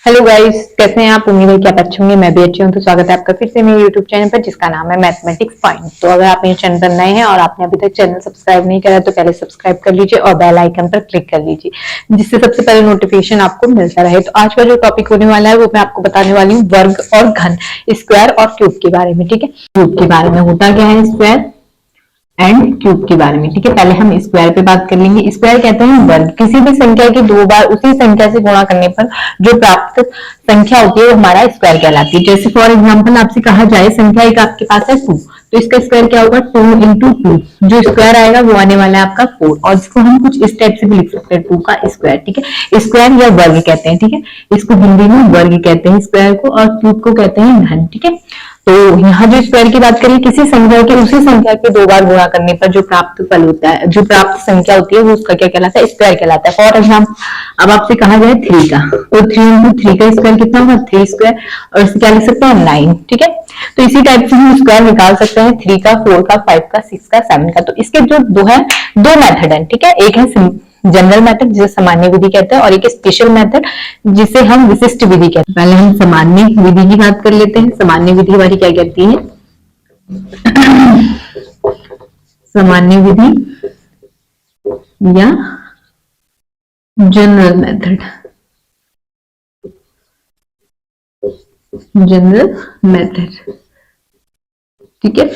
Hello guys, कैसे हैं आप? उम्मीद है कि आप अच्छे होंगे। मैं भी अच्छी हूँ। तो स्वागत है आपका फिर से मेरे यूट्यूब चैनल पर, जिसका नाम है मैथमेटिक्स पॉइंट। तो अगर आप मेरे चैनल पर नए हैं और आपने अभी तक चैनल सब्सक्राइब नहीं करा तो पहले सब्सक्राइब कर लीजिए और बेल आइकन पर क्लिक कर लीजिए, जिससे सबसे पहले नोटिफिकेशन आपको मिलता रहे। तो आज का जो टॉपिक होने वाला है वो मैं आपको बताने वाली हूँ वर्ग और घन, स्क्वायर और क्यूब के बारे में। ठीक है, क्यूब के बारे में होता क्या है, स्क्वायर एंड क्यूब के बारे में। ठीक है, पहले हम स्क्वायर पे बात कर लेंगे। स्क्वायर कहते हैं वर्ग, किसी भी संख्या के दो बार उसी संख्या से गुणा करने पर जो प्राप्त संख्या होती है वो हमारा स्क्वायर कहलाती है। जैसे फॉर एग्जांपल आपसे कहा जाए संख्या एक आपके पास है 2, तो इसका स्क्वायर क्या होगा, 2 इंटू 2। जो स्क्वायर आएगा वो आने वाला है आपका 4, और इसको हम कुछ इस टाइप से भी लिख सकते हैं, 2 का स्क्वायर। ठीक है, स्क्वायर या वर्ग कहते हैं। ठीक है, इसको हिंदी में वर्ग कहते हैं स्क्वायर को, और क्यूब को कहते हैं घन। ठीक है, तो यहाँ जो स्क्वायर की बात करें, किसी संख्या के उसी संख्या के दो बार गुणा करने पर जो प्राप्त फल होता है, जो प्राप्त संख्या होती है वो उसका क्या कहलाता है, स्क्वायर कहलाता है। फॉर एग्जाम्पल अब आपसे कहा जाए 3 का, तो 3 इंटू 3 का स्क्वायर कितना होगा, 3 स्क्वायर, और इसे क्या लिख सकते हैं, 9। ठीक है, तो इसी टाइप से हम स्क्वायर निकाल सकते हैं 3 का, 4 का, 5 का, 6 का, 7 का। तो इसके जो दो मेथड है। ठीक है, एक है जनरल मेथड जिसे सामान्य विधि कहते हैं, और एक स्पेशल मेथड जिसे हम विशिष्ट विधि कहते हैं। पहले हम सामान्य विधि की बात कर लेते हैं। सामान्य विधि हमारी क्या कहती है, सामान्य विधि या जनरल मेथड, जनरल मेथड। ठीक है,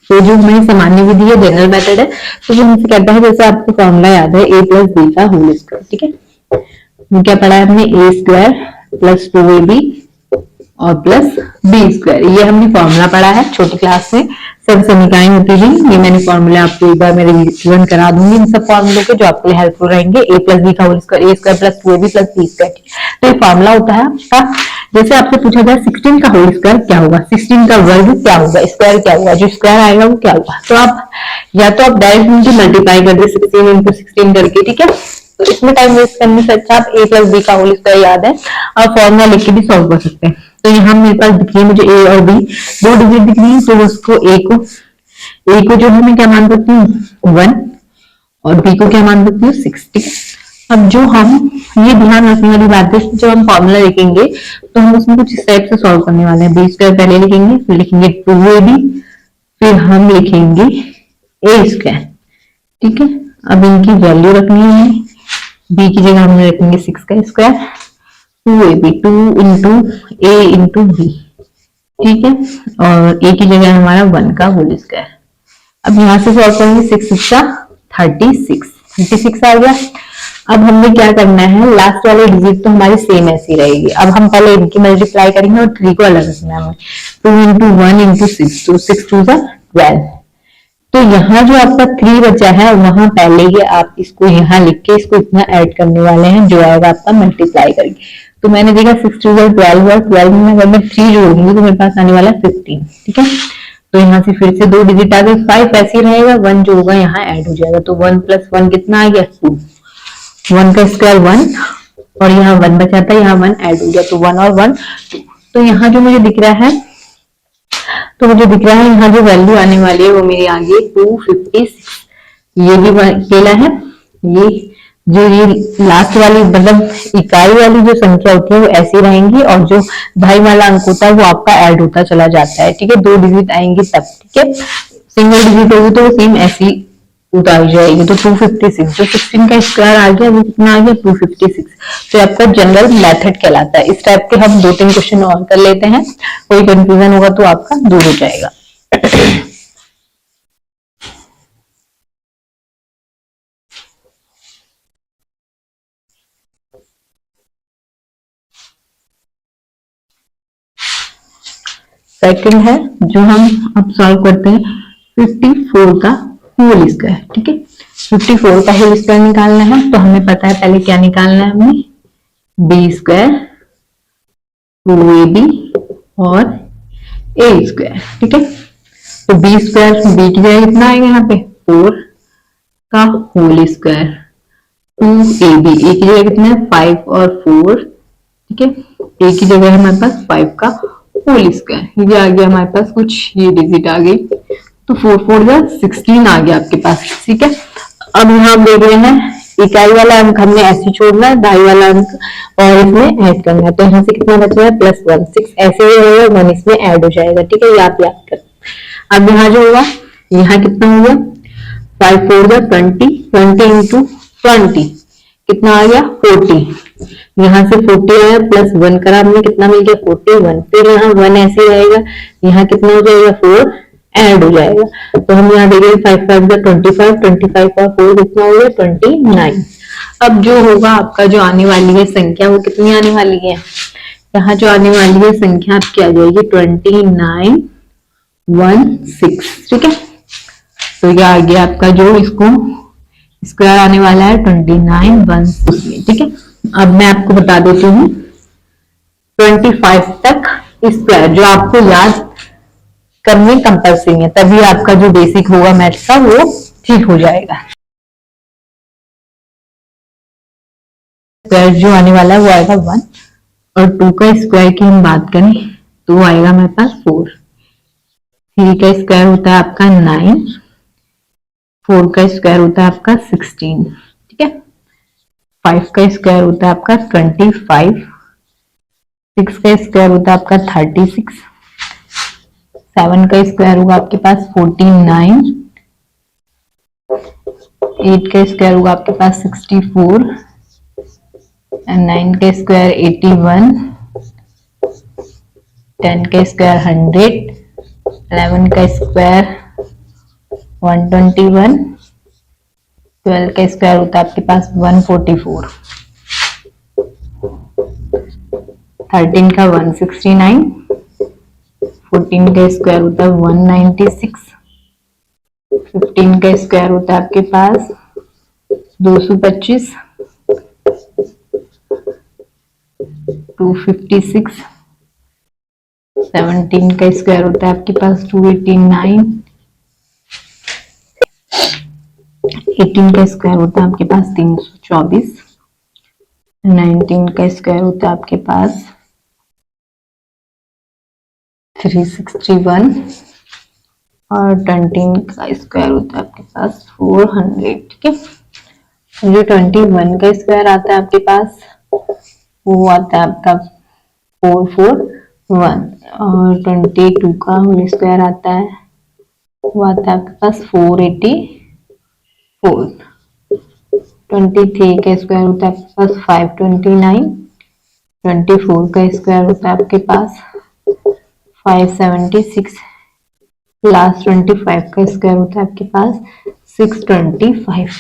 तो जो हमारी सामान्य विधि है, जनरल मेथड है, तो वो हमसे कहता है, जैसे आपको फॉर्मूला याद है a प्लस बी का होल स्क्वायर। ठीक है, वो क्या पढ़ा है हमने, ए स्क्वायर प्लस 2ab और प्लस बी स्क्वायर। ये हमने फॉर्मूला पढ़ा है छोटी क्लास में, सब समीकरण होती है। ये मैंने फॉर्मूला आपको एक बार मैं रिवीजन करा दूंगी इन सब फॉर्मूलों के, जो आपके लिए हेल्पफुल रहेंगे। a प्लस बी का whole square, a square plus 2ab plus b square. तो ये फॉर्मूला होता है आपका। जैसे आपसे पूछा जाए 16 का होल स्क्वायर क्या होगा, 16 का वर्ग क्या होगा, स्क्वायर क्या होगा, जो स्क्वायर आएगा वो क्या होगा, तो आप या तो आप डायरेक्ट इनकी मल्टीप्लाई कर दे 16 इंटू 16 करके। ठीक है, तो इसमें टाइम वेस्ट करने से अच्छा आप a प्लस बी का होल स्क्वायर याद है और फॉर्मूला लिख के भी सॉल्व कर सकते हैं। तो यहाँ मेरे पास दिख रही है मुझे a और b, दो डिजिट दिख रही है, तो उसको a को जो है मैं क्या मान सकती हूँ 1, और b को क्या मान सकती हूँ 60। अब जो हम ये ध्यान रखने वाली बात है, जब हम फॉर्मूला लिखेंगे तो हम उसमें कुछ स्टेप से सॉल्व करने वाले हैं। बी स्क्वायर पहले लिखेंगे, फिर लिखेंगे 2ab, फिर हम लिखेंगे a स्क्वायर। ठीक है, अब इनकी वैल्यू रखनी है। b की जगह हम रखेंगे 6 का square, 2ab, 2 into a into b। ठीक है, और a की जगह हमारा 1 का होल स्क्वायर। अब यहां से सॉल्व करेंगे, 6 का 36 आ गया। अब हमें क्या करना है, लास्ट वाले डिजिट तो हमारी सेम ऐसी रहेगी। अब हम पहले इनकी मल्टीप्लाई करेंगे और 3 को अलग रखना है। 2 इंटू 1 इंटू 6, तो 6 2 12। तो यहाँ जो आपका 3 बचा है, वहां पहले ही आप इसको यहाँ लिख के इसको इतना ऐड करने वाले हैं, जो आएगा आपका मल्टीप्लाई करेंगे। तो मैंने देखा 6 2 12 और 12 में अगर मैं 3 जोड़ूंगी तो मेरे पास आने वाला है 15। ठीक है, तो यहाँ से फिर से दो डिजिट आ गए, 5 ऐसे ही रहेगा, 1 जो होगा यहाँ ऐड हो जाएगा। तो 1 प्लस 1 कितना आ गया, 2। 1 का स्क्वायर 1, और यहाँ 1 बचा था, यहाँ 1 ऐड हो गया, तो 1 और 1 2। तो यहाँ जो मुझे दिख रहा है, यहाँ जो वैल्यू आने वाली है वो मेरी आ गई 256। ये भी अकेला है। ये लास्ट वाली मतलब इकाई वाली जो संख्या होती है वो ऐसी रहेंगी, और जो भाई वाला अंक होता है वो आपका ऐड होता चला जाता है। ठीक है, दो डिजिट आएंगे तब। ठीक है, सिंगल डिजिट होगी तो वो सेम ऐसी उतारी जाएगी। तो 256, जो 16 का स्क्वायर आ गया वो कितना आ गया, 256। तो आपका जनरल मेथड कहलाता है। इस टाइप के हम 2-3 क्वेश्चन और कर लेते हैं, कोई कंफ्यूजन होगा तो आपका दूर हो जाएगा। सेकंड है जो हम अब सॉल्व करते हैं 54 का होल स्क्वायर। ठीक है, 54 का होल स्क्वायर निकालना है, तो हमें पता है पहले क्या निकालना है, हमें बी स्क्वायर 2ab और a स्क्वायर। ठीक है, तो बी स्क्वायर, बी की जगह कितना आएगा यहाँ पे 4 का होल स्क्वायर, 2ab, a की जगह कितना है 5 और 4। ठीक है, a की जगह हमारे पास 5 का होल स्क्वायर। ये आ गया हमारे पास, कुछ ये डिजिट आ गई, तो 4 4 16 आ गया आपके पास। ठीक है, अब यहाँ हम देख रहे हैं इकाई वाला अंक हमने ऐसे छोड़ना है, दहाई वाला अंक और इसमें ऐड करना है। तो यहाँ से कितना बच रहा है +1, 6 ऐसे ही होगा, 1 इसमें ऐड हो जाएगा। ठीक है, ये आप याद कर। अब यहाँ जो होगा, यहाँ कितना होगा 5 4 20, 20 इंटू 20 कितना आ गया 40। यहाँ से 40 आया +1 करा हमने, कितना मिल गया 41। फिर यहाँ 1 ऐसे रहेगा, यहाँ कितना हो जाएगा 4 ऐड हो जाएगा। तो हम यहाँ देखेंगे 5 5 25, 25 का 4 कितना हो गया 29। अब जो होगा आपका जो आने वाली है संख्या वो कितनी आने वाली है, यहाँ जो आने वाली है संख्या आपकी आ जाएगी 2916। ठीक है, तो ये आ गया आपका जो इसको स्क्वायर आने वाला है 2916। ठीक है, अब मैं आपको बता देती हूँ 25 तक स्क्वायर जो आपको याद करने कंपल्सरी है, तभी आपका जो बेसिक होगा मैथ्स का वो ठीक हो जाएगा। स्क्वायर जो आने वाला है वो आएगा 1 और 2 का स्क्वायर की हम बात करें तो आएगा मेरे पास 4। 3 का स्क्वायर होता है आपका 9, 4 का स्क्वायर होता है आपका 16। ठीक है, 5 का स्क्वायर होता है आपका 25, 6 का स्क्वायर होता है आपका 36, 7 का स्क्वायर होगा आपके पास 49, 8 का स्क्वायर होगा आपके पास 64 एंड 9 का स्क्वायर 81, 10 का स्क्वायर 100, 11 का स्क्वायर 121, 12 का स्क्वायर होता है आपके पास 144, 13 का 169, 14 का स्क्वायर होता है 196, 15 का स्क्वायर होता है आपके पास 225, 256, 17 का स्क्वायर होता है आपके पास 289, 18 का स्क्वायर होता है आपके पास 324, 19 का स्क्वायर होता है आपके पास 361 और 20 का स्क्वायर होता है आपके पास 400। ठीक है, जो 21 का स्क्वायर आता है आपके पास वो आता है आपका 441 और 22 का होल स्क्वायर आता है वो आता है आपके पास 484, 23 का स्क्वायर होता है आपके पास 529, 24 का स्क्वायर होता है आपके पास 576, लास्ट 25 का स्क्वायर होता है आपके पास 625।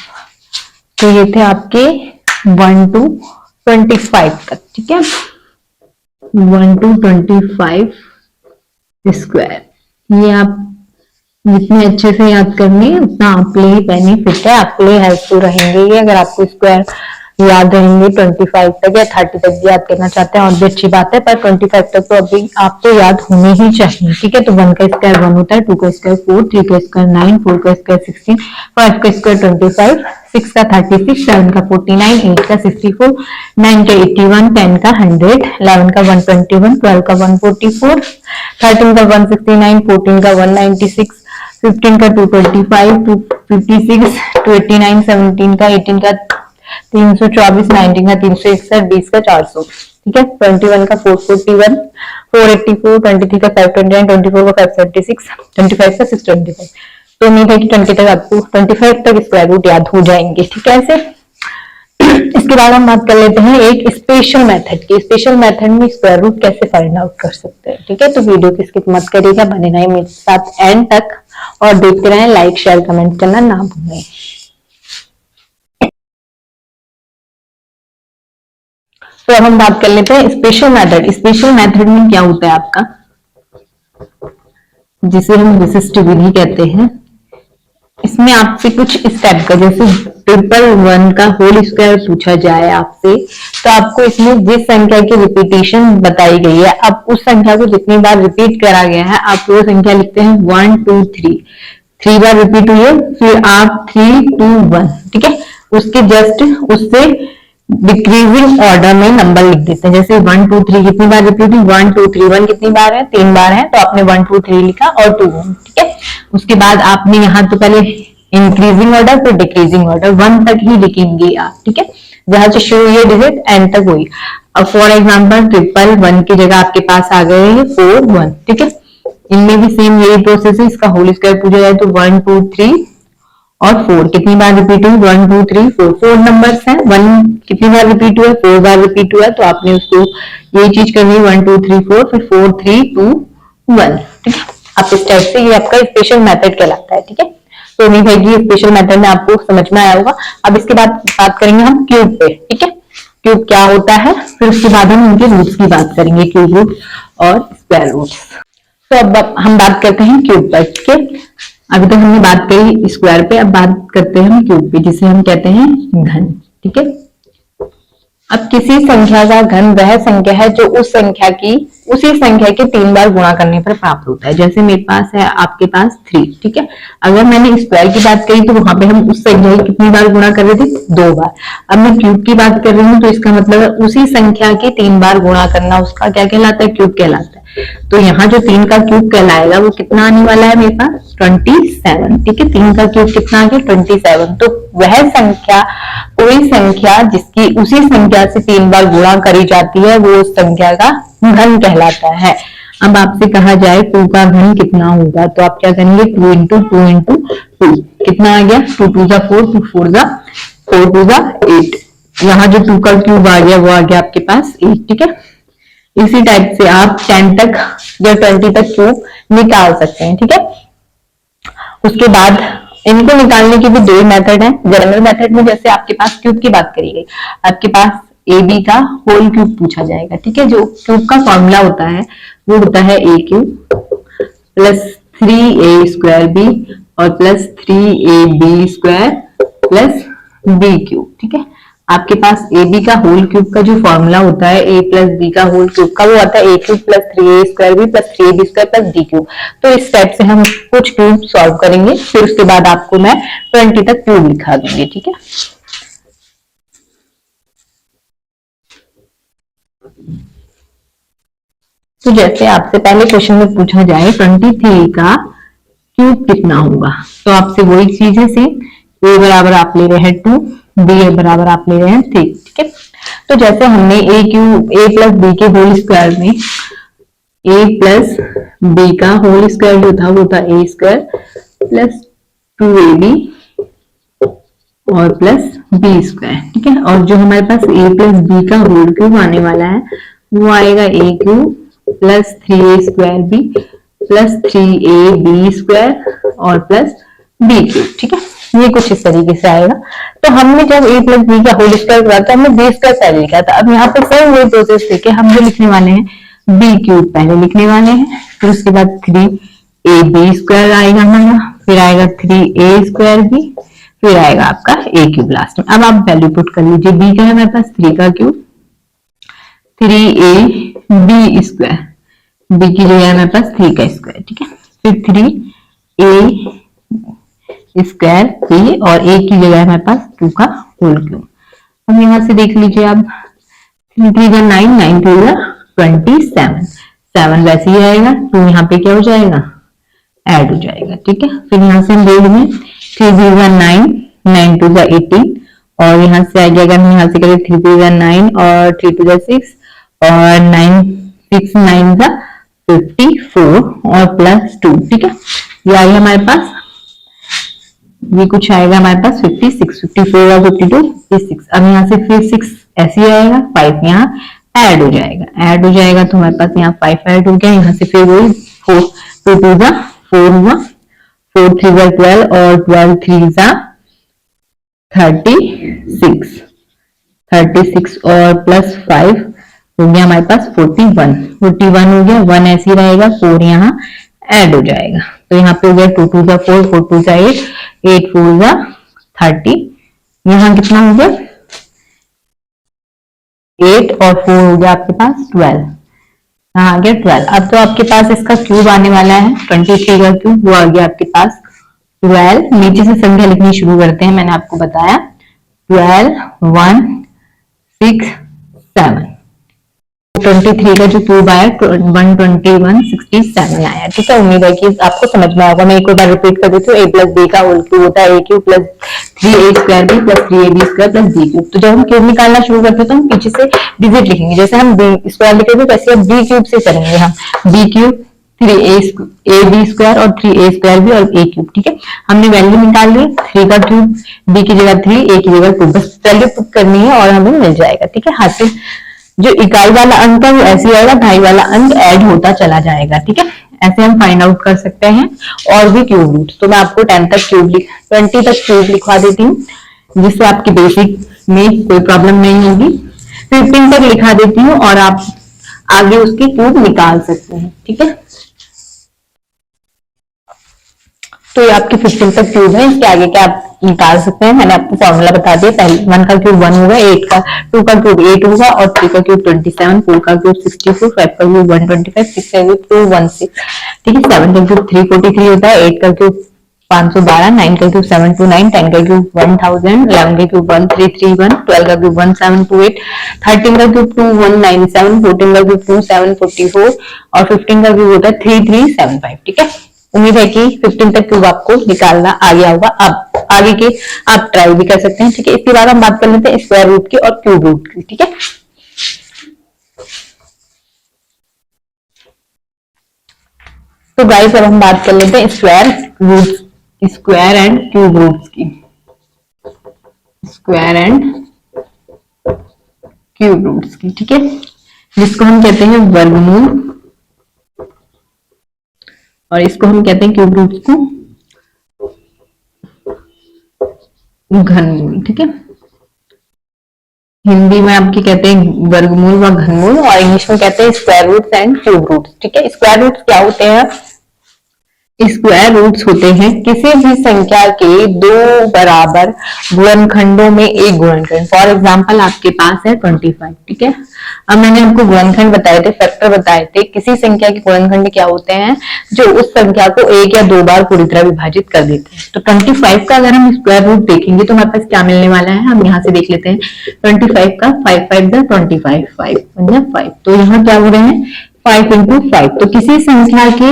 तो ये थे आपके 1 to 25 तक। ठीक है, 1 to 25 स्क्वायर, ये आप जितने अच्छे से याद करनी है उतना आपके लिए बेनिफिट है, आपके लिए हेल्पफुल रहेंगे ये। अगर आपको स्क्वायर याद रहेंगे 25 तक या 30 तक भी याद करना चाहते हैं और भी अच्छी बात है, पर 25 तक तो अभी आपको याद होने ही चाहिए। ठीक है, तो 1 का स्क्वायर 1 होता है, 2 का स्क्वायर 4, 3 का स्क्वायर 9, 4 का स्क्वायर 16, 5 का स्क्वायर 25, 6 का 36, 7 का 49, 8 का 64, 9 का 81, 10 का 100, 11 का 121, 12 का 144, 13 का 169, 14 का 196, 15 का 225, 256, 289, 17 का 18 का 324, 19 का 361, 20 का 400। ठीक है, 21 का 441, 484, 23 का 529, 24 का 536, 25 का 625। तो उम्मीद है कि 20 तक आपको 25 तक स्क्वायर रूट याद हो जाएंगे। ठीक है, ऐसे इसके बाद हम बात कर लेते हैं एक स्पेशल मेथड की। स्पेशल मेथड में स्क्वायर रूट कैसे फाइंड आउट कर सकते हैं। ठीक है, तो वीडियो की स्किप मत करिएगा, बने रहिए मेरे साथ एंड तक और देखते रहें। लाइक शेयर कमेंट करना ना भूलें। तो अब हम बात कर लेते हैं स्पेशल मेथड। स्पेशल मेथड में क्या होता है आपका, जिसे हम विशिष्ट विधि कहते हैं। इसमें आपसे कुछ इस टाइप का, जैसे 111 का होल स्क्वायर पूछा जाए आपसे, तो आपको इसमें जिस संख्या की रिपीटेशन बताई गई है, अब उस संख्या को जितनी बार रिपीट करा गया है आप वो संख्या लिखते हैं 1 2 3, 3 बार रिपीट हुई है, फिर आप 3 2 1। ठीक है, उसके जस्ट उससे डिक्रीजिंग ऑर्डर में नंबर लिख देते हैं। जैसे 1 2 3 कितनी बार रिपीट हुई, 1 2 3, 1 कितनी बार है 3 बार है, तो आपने 1 2 3 लिखा और 2 1। ठीक है, उसके बाद आपने यहाँ तो पहले इंक्रीजिंग ऑर्डर फिर डिक्रीजिंग ऑर्डर, 1 तक ही लिखेंगे आप, ठीक है, जहां से शुरू हुई डिजिट एंड तक हुई। अब फॉर एग्जाम्पल 111 की जगह आपके पास आ गए हैं 41, ठीक है, इनमें भी सेम यही प्रोसेस है, इसका होल स्क्वायर पूछा जाए तो 1 2 3 और 4 कितनी बार रिपीट हुई, 1 2 3 4, 4 नंबर्स हैं, 1 कितनी बार रिपीट हुआ है, 4 बार रिपीट हुआ है, तो आपने उसको यही चीज करनी है 1 2 3 4 फिर 4 3 2 1, ठीक है। आप इस टाइप से, ये आपका स्पेशल मेथड कहलाता है, ठीक है। तो उम्मीद है कि स्पेशल मेथड में आपको समझ में आया होगा। अब इसके बाद बात करेंगे हम क्यूब पे, ठीक है, क्यूब क्या होता है, फिर उसके बाद हम उनके रूट्स की बात करेंगे, क्यूब रूट और स्क्वायर रूट्स। तो अब हम बात करते हैं क्यूब पर, ठीक है। अभी तक हमने बात करी स्क्वायर पे, अब बात करते हैं हम क्यूब पे, जिसे हम कहते हैं घन, ठीक है। अब किसी संख्या का घन वह संख्या है जो उस संख्या की उसी संख्या के 3 बार गुणा करने पर प्राप्त होता है। जैसे मेरे पास है, आपके पास 3, ठीक है, अगर मैंने स्क्वायर की बात करी तो वहां पे हम उस संख्या की कितनी बार गुणा कर रहे थे, 2 बार। अब मैं क्यूब की बात कर रही हूँ तो इसका मतलब है उसी संख्या के 3 बार गुणा करना, उसका क्या कहलाता है, क्यूब कहलाता है। तो यहाँ जो 3 का क्यूब कहलाएगा वो कितना आने वाला है मेरे पास, 27, ठीक है, 3 का क्यूब कितना आ गया, 27। तो वह संख्या, कोई संख्या जिसकी उसी संख्या से 3 बार गुणा करी जाती है वो उस संख्या का घन कहलाता है। अब आपसे कहा जाए 2 का घन कितना होगा, तो आप क्या करेंगे, 2 इंटू 2 इंटू 2, कितना आ गया, 2 2 जा 4, 2 4 जा 4, 2 जा 8। यहाँ जो 2 का क्यूब आ गया वो आ गया आपके पास 8, ठीक है। इसी टाइप से आप 10 तक या 20 तक क्यूब निकाल सकते हैं, ठीक है। उसके बाद इनको निकालने के भी 2 मेथड हैं। जनरल मेथड में जैसे आपके पास क्यूब की बात करी गई, आपके पास ए बी का होल क्यूब पूछा जाएगा, ठीक है। जो क्यूब का फॉर्मूला होता है वो होता है a cube plus 3a square b और plus 3ab square plus b cube, ठीक है। आपके पास ए बी का होल क्यूब का जो फॉर्मूला होता है ए प्लस बी का होल क्यूब का, वो आता है a cube plus 3a square b plus 3ab square plus b cube. तो इस टाइप से हम कुछ क्यूब सॉल्व करेंगे, फिर उसके बाद आपको मैं 20 तक क्यूब लिखा दूंगी, ठीक है। तो जैसे आपसे पहले क्वेश्चन में पूछा जाए 23 का क्यूब कितना होगा, तो आपसे वही चीज है सेम, ए बराबर आप ले रहे हैं 2, बी बराबर आप ले रहे हैं 3, ठीक है। तो जैसे हमने ए क्यूब ए प्लस बी के होल स्क्वायर में ए प्लस बी का होल स्क्वायर जो था वो था ए स्क्वायर प्लस 2ab और प्लस बी स्क्वायर, ठीक है। और जो हमारे पास ए प्लस बी का होल क्यूब आने वाला है वो आएगा a cube plus 3a square b plus 3ab square और प्लस बी क्यूब, ठीक है। ये कुछ इस तरीके से आएगा। तो हमने जब a प्लस बी का होल स्क्वायर करा था हमने बी स्क्वायर पहले लिखा था। अब यहाँ पे सेम वही प्रोसेस लेके हम जो लिखने वाले हैं बी क्यूब पहले लिखने वाले हैं, फिर उसके बाद 3ab स्क्वायर आएगा हमारा, फिर आएगा 3a स्क्वायर बी, फिर आएगा आपका a क्यूब लास्ट में। अब आप वैल्यू पुट कर लीजिए, b का है हमारे पास 3 का क्यूब 3ab स्क्वायर, b की जगह हमारे पास 3 का स्क्वायर, ठीक है, फिर 3a स्क्वायर बी और a की जगह हमारे पास 2 का होल क्यूब। अब यहां से देख लीजिए आप 3 3 जा 9, 9 3 जा 27, 7 वैसे ही आएगा, 2 यहाँ पे क्या हो जाएगा, ऐड हो जाएगा, ठीक है। फिर यहाँ से हम बोर्ड में 3 3 जा 9, 9 2 जा 18 और यहाँ से आ गया, अगर हम यहाँ से करें 3 3 जा 9 और 3 2 जा 6 और 9 6 9 जा 54 और प्लस 2, ठीक है। ये आएगा हमारे पास, ये कुछ आएगा हमारे पास 56, 54 और 52 56। अब यहाँ से फिर 6 ऐसे ही आएगा, 5 यहाँ ऐड हो जाएगा, ऐड हो जाएगा तो हमारे पास यहाँ 5 ऐड हो गया। यहाँ से फिर वही 4 2 2 जा 4 हुआ, 4 3 जा 12 और 12 3 जा 36, 36 और प्लस 5 हो गया हमारे पास 41, 41 हो गया, 1 ऐसे ही रहेगा, 4 यहाँ ऐड हो जाएगा। तो यहाँ पे हो गया 2 2 जा 4, 4 2 जा 8, 8 4 जा 30, यहाँ कितना हो गया 8 और 4 हो गया आपके पास 12, यहाँ आ गया 12। अब तो आपके पास इसका क्यूब आने वाला है 23 का क्यूब, वो आ गया आपके पास 12। नीचे से संख्या लिखनी शुरू करते हैं, मैंने आपको बताया 12 1 6 7, 23 का जो क्यूब आया 12167 आया। ठीक है, उम्मीद है कि आपको समझ में आएगा। मैं एक बार रिपीट कर देती हूँ, a प्लस बी का होल क्यूब होता है a cube plus 3a² b plus 3ab² plus b cube. तो जब हम क्यूब निकालना शुरू करते हैं तो हम पीछे से डिजिट लिखेंगे, जैसे हम b स्क्वायर लिखेंगे वैसे हम b क्यूब से करेंगे। हम b क्यूब 3ab² और 3a² भी और a क्यूब। ठीक है, हमने वैल्यू निकाल ली, 3 का क्यूब b की जगह 3, a की जगह 2, बस वैल्यू पुट करनी है और हमें मिल जाएगा। ठीक है, हाथ से जो इकाई वाला अंक है वो ऐसे आएगा, ढाई वाला अंक ऐड होता चला जाएगा। ठीक है, ऐसे हम फाइंड आउट कर सकते हैं। और भी क्यूब रूट, तो मैं आपको 10 तक क्यूब 20 तक क्यूब लिखवा देती हूँ, जिससे आपकी बेसिक में कोई प्रॉब्लम नहीं होगी। 15 तक लिखा देती हूँ और आप आगे उसकी क्यूब निकाल सकते हैं। ठीक है, तो ये आपकी 15 तक क्यूब है, इसके आगे क्या आप निकाल सकते हैं। मैंने आपको फॉर्मूला बता दिया, पहले 1 का क्यूब 1 होगा, 8 का 2 का क्यूब 8 होगा और 3 का क्यूब 27, 4 का क्यूब 64, 5 का क्यूब 125, 6 का क्यूब 216। ठीक है, 7 का क्यूब 343 होता है, 8 का क्यूब 512, 9 का क्यूब 729, 10 का क्यूब 1000, 11 का क्यूब 1331, 12 का क्यूब 1728, 13 का क्यूब 2197, 14 का क्यूब 2744 और 15 का क्यूब होता है 3375। ठीक है, उम्मीद है कि 15 तक क्यूब आपको निकालना आ गया होगा। अब आगे के आप ट्राई भी कर सकते हैं। ठीक है, इसके बाद हम बात कर लेते हैं स्क्वायर रूट की और क्यूब रूट की। ठीक है, तो गाइस अब हम बात कर लेते हैं स्क्वायर एंड क्यूब रूट्स की। स्क्वायर एंड क्यूब रूट्स की। ठीक है, जिसको हम कहते हैं वर्गमूल और इसको हम कहते हैं क्यूब रूट्स को घनमूल। ठीक है, हिंदी में आपके कहते हैं वर्गमूल व घनमूल और इंग्लिश में कहते हैं square roots and cube roots. ठीक है, स्क्वायर रूट्स क्या होते हैं? स्क्वायर रूट्स होते हैं किसी भी संख्या के दो बराबर गुणनखंडों में एक गुणनखंड। फॉर एग्जांपल आपके पास है 25। ठीक है, अब मैंने आपको गुणनखंड बताए थे, फैक्टर बताए थे। किसी संख्या के गुणनखंड क्या होते हैं? जो उस संख्या को एक या दो बार पूरी तरह विभाजित कर देते हैं। तो 25 का अगर हम स्क्वायर रूट देखेंगे तो हमारे पास क्या मिलने वाला है, हम यहाँ से देख लेते हैं। 25 का 5 5 25, 5 5, तो यहाँ क्या हो रहे हैं 5 into 5। तो किसी संख्या के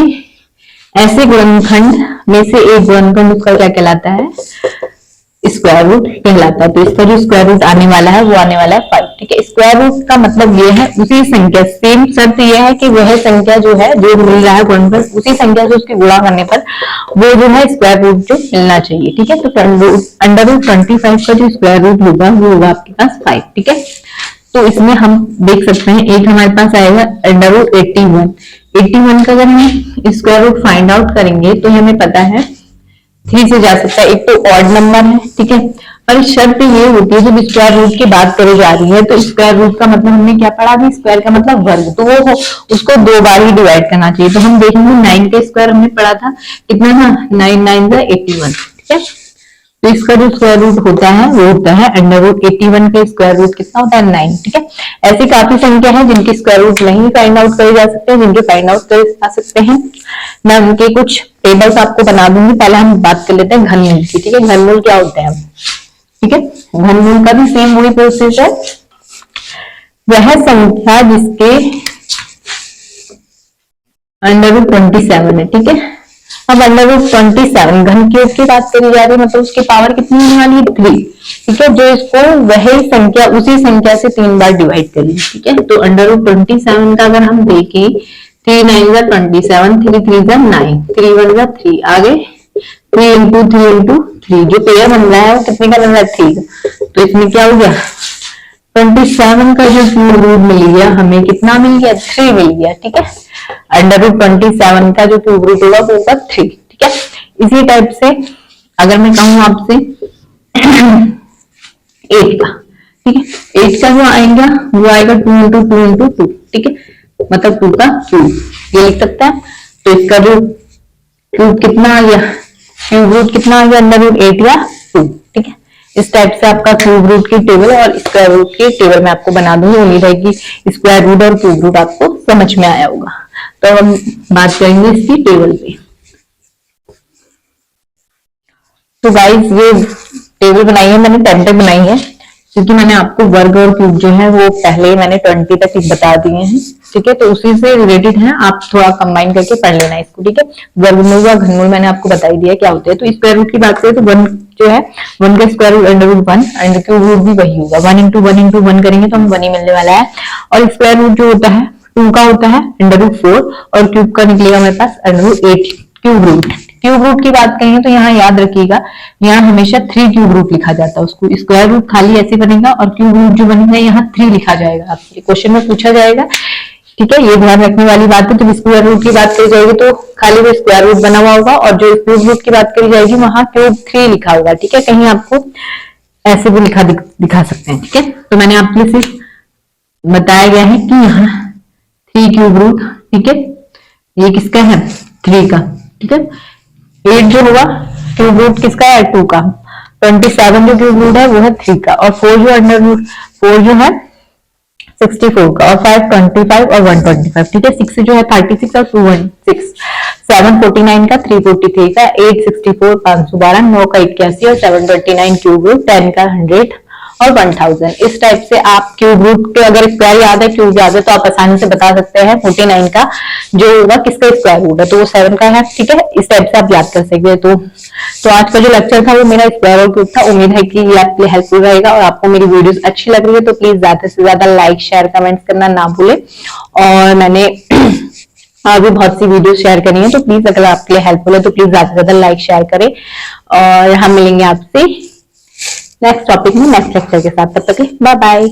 ऐसे गुणनखंड में से एक गुणनखंड उसका क्या कहलाता है? स्क्वायर रूट कहलाता है। तो इसका जो स्क्वायर रूट आने वाला है वो आने वाला है 5। ठीक है, स्क्वायर रूट का मतलब ये है उसी संख्या, सेम शर्त ये है कि वह संख्या जो है जो मिल रहा है गुणनखंड, उसी संख्या से उसकी गुणा करने पर वो जो है स्क्वायर रूट जो मिलना चाहिए। ठीक है, तो अंडर रूट 25 का जो स्क्वायर रूट होगा वो होगा आपके पास 5। ठीक है, तो इसमें हम देख सकते हैं एक हमारे पास आएगा अंडर रूट 81 का अगर हम स्क्वायर रूट फाइंड आउट करेंगे तो हमें पता है 3 से जा सकता है। एक तो ऑड नंबर है। ठीक है, पर शर्त ये होती है जब स्क्वायर रूट की बात करी जा रही है तो स्क्वायर रूट का मतलब हमने क्या पढ़ा था? स्क्वायर का मतलब वर्ग, तो वो उसको दो बार ही डिवाइड करना चाहिए। तो हम देखेंगे 9 का स्क्वायर हमने पढ़ा था, कितना था? 9 9 81। ठीक है, तो इसका जो स्क्वायर रूट होता है वो होता है अंडर रूट 81 का स्क्वायर रूट कितना होता है? 9। ठीक है, ऐसी काफी संख्या है जिनके स्क्वायर रूट नहीं फाइंड आउट करे जा सकते हैं, जिनके फाइंड आउट करे जा सकते हैं। मैं उनके कुछ टेबल्स आपको बना दूंगी। पहले हम बात कर लेते हैं घनमूल की। ठीक है, घनमूल क्या होते हैं? ठीक है, घनमूल का भी सेम वही प्रोसेस है। वह संख्या जिसके अंडर रूट 27 है। ठीक है, अब अंडर रूट 27 घन क्यूब की बात करी जा रही है, मतलब उसकी पावर कितनी होने वाली है? 3। ठीक है, जो इसको वही संख्या उसी संख्या से 3 बार डिवाइड करेगी। ठीक है, तो अंडर रूट 27 का अगर हम देखें 3 9 27, 3 3 9, 3 1 3, आगे 3 into 3 into 3, जो पेयर बन रहा है वो कितने का बन रहा है? 3 का। तो इसमें क्या हो गया 27 का जो क्यूब रूट मिल गया हमें, कितना मिल गया? 3 मिल गया। ठीक है, अंडर रूट 27 का जो क्यूब रूट होगा वो होगा 3। ठीक है, इसी टाइप से अगर मैं कहूं आपसे 8 का, ठीक है, 8 का जो आएगा वो आएगा 2 into 2 into 2। ठीक है, मतलब 2 का क्यूब ये लिख सकता है। तो इसका जो क्यूब कितना आ गया, क्यूब रूट कितना आ गया? अंडर रूट 8 या 2। ठीक है, इस टाइप से आपका क्यूब रूट की टेबल और स्क्वायर रूट की टेबल मैं आपको बना दूंगी। उम्मीद है कि स्क्वायर रूट और क्यूब रूट आपको समझ में आया होगा। तो हम बात करेंगे इसकी टेबल पे। तो गाइस ये टेबल बनाई है मैंने, 10 तक बनाई है। क्योंकि मैंने आपको वर्ग और क्यूब जो है वो पहले मैंने 20 तक बता दिए हैं, ठीक है, तो उसी से रिलेटेड है, आप थोड़ा कंबाइन करके पढ़ लेना इसको, ठीक है। वर्गमूल व घनमूल मैंने आपको बता ही दिया क्या होते हैं। तो स्क्वायर रूट की बात करें तो वन जो है, वन का square root under root one, and cube root भी वही होगा, 1 × 1 करेंगे तो हमें 1 ही मिलने वाला है। और स्क्वायर रूट जो होता है 2 का होता है अंडर रूट 4, और क्यूब का निकलेगा हमारे पास अंडर रूट 8। क्यूब रूट की बात करेंगे तो यहाँ याद रखिएगा, यहाँ हमेशा 3 क्यूब रूट लिखा जाता है, उसको स्क्वायर रूट खाली ऐसे बनेगा और क्यूब रूट जो बनेगा यहाँ 3 लिखा जाएगा, आपसे क्वेश्चन में पूछा जाएगा, ठीक है, ये ध्यान रखने वाली बात है। तो स्क्वायर रूट की बात करी जाएगी तो खाली वो स्क्वायर रूट बना हुआ होगा, और जो क्यूब रूट की बात करी जाएगी वहां क्यूब 3 लिखा होगा, ठीक है, कहीं आपको ऐसे भी दिखा सकते हैं, ठीक है। तो मैंने आपके सिर्फ बताया गया है कि यहाँ 3 क्यूब रूट, ठीक है, ये किसका है 3 का, ठीक है। 8 जो होगा क्यूब रूट किसका है 2 का, 27 जो क्यूब रूट है वो है 3 का, और 4 जो अंडर रूट 4 जो है 64 का, और 5 25 और 125, ठीक है। 6 जो है 36 और 216, 7 49 का, 3 43 का, 8 64 512, 9 का 81 और 7 29 क्यूब रूट, 10 का 100 और 1000। इस टाइप से आप क्यूब रूट के अगर स्क्वायर याद है, क्यूब याद है, तो आप आसानी से बता सकते हैं 49 का जो होगा किसका स्क्वायर रूट है, तो वो 7 का है, ठीक है। इस टाइप से आप याद कर सकते। तो आज का जो लेक्चर था वो मेरा स्क्वायर और क्यूब था। उम्मीद है कि ये आपके लिए हेल्पफुल रहेगा, और आपको मेरी वीडियोस अच्छी लग रही है तो प्लीज ज्यादा से ज्यादा लाइक शेयर कमेंट्स करना ना भूलें। और मैंने आगे बहुत सी वीडियो शेयर करी है, तो प्लीज अगर आपके लिए हेल्पफुल है तो प्लीज ज्यादा से ज्यादा लाइक शेयर करें, और हम मिलेंगे आपसे नेक्स्ट टॉपिक में नेक्स्ट लेक्चर के साथ। तब तक बाय बाय।